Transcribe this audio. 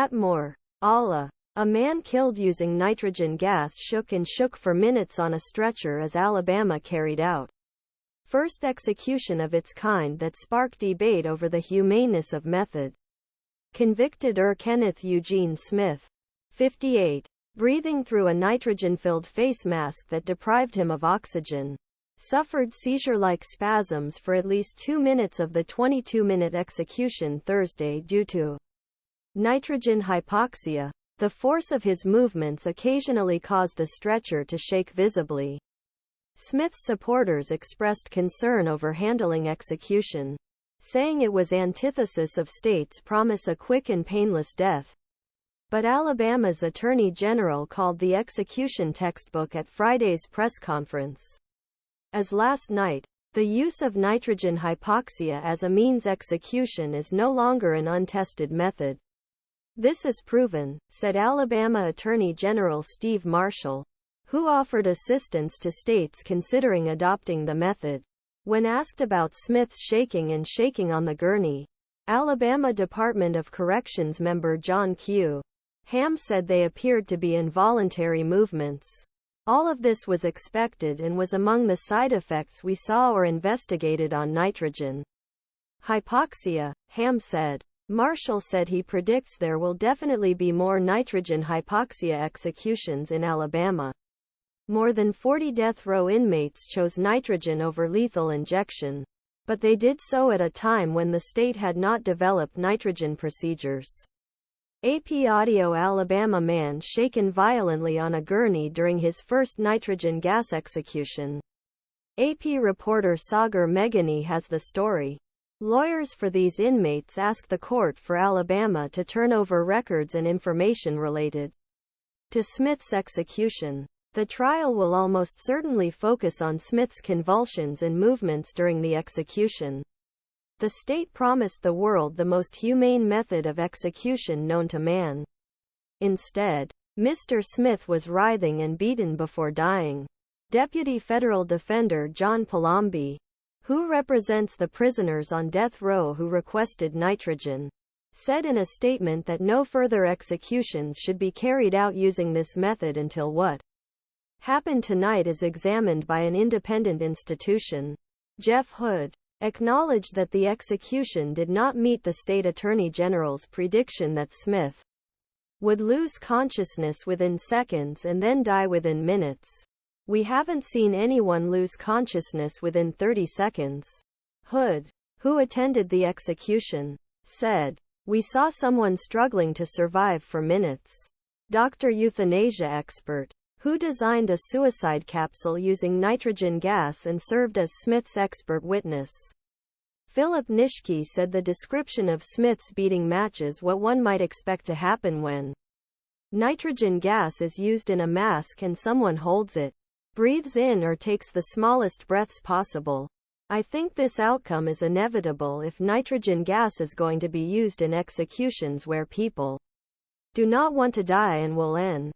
ATMORE. Allah. A man killed using nitrogen gas shook for minutes on a stretcher as Alabama carried out first execution of its kind that sparked debate over the humaneness of method. Convicted Kenneth Eugene Smith, 58, breathing through a nitrogen-filled face mask that deprived him of oxygen, suffered seizure-like spasms for at least 2 minutes of the 22-minute execution Thursday due to nitrogen hypoxia. The force of his movements occasionally caused the stretcher to shake visibly. Smith's supporters expressed concern over handling execution, saying it was antithesis of states' promise a quick and painless death. But Alabama's Attorney General called the execution textbook at Friday's press conference. As last night, the use of nitrogen hypoxia as a means execution is no longer an untested method. This is proven, said Alabama Attorney General Steve Marshall, who offered assistance to states considering adopting the method. When asked about Smith's shaking on the gurney, Alabama Department of Corrections member John Q. Hamm said they appeared to be involuntary movements. All of this was expected and was among the side effects we saw or investigated on nitrogen hypoxia, Hamm said. Marshall said he predicts there will definitely be more nitrogen hypoxia executions in Alabama. More than 40 death row inmates chose nitrogen over lethal injection, but they did so at a time when the state had not developed nitrogen procedures. AP audio: Alabama man shaken violently on a gurney during his first nitrogen gas execution. AP reporter Sagar Meghani has the story. Lawyers for these inmates asked the court for Alabama to turn over records and information related to Smith's execution. The trial will almost certainly focus on Smith's convulsions and movements during the execution. The state promised the world the most humane method of execution known to man. Instead, Mr. Smith was writhing and beaten before dying. Deputy Federal Defender John Palombi, who represents the prisoners on death row who requested nitrogen, said in a statement that no further executions should be carried out using this method until what happened tonight is examined by an independent institution. Jeff Hood acknowledged that the execution did not meet the state attorney general's prediction that Smith would lose consciousness within seconds and then die within minutes. We haven't seen anyone lose consciousness within 30 seconds. Hood, who attended the execution, said, "We saw someone struggling to survive for minutes." Dr. Euthanasia expert, who designed a suicide capsule using nitrogen gas and served as Smith's expert witness, Philip Nitschke, said the description of Smith's beating matches what one might expect to happen when nitrogen gas is used in a mask and someone holds it, breathes in or takes the smallest breaths possible. I think this outcome is inevitable if nitrogen gas is going to be used in executions where people do not want to die and will end.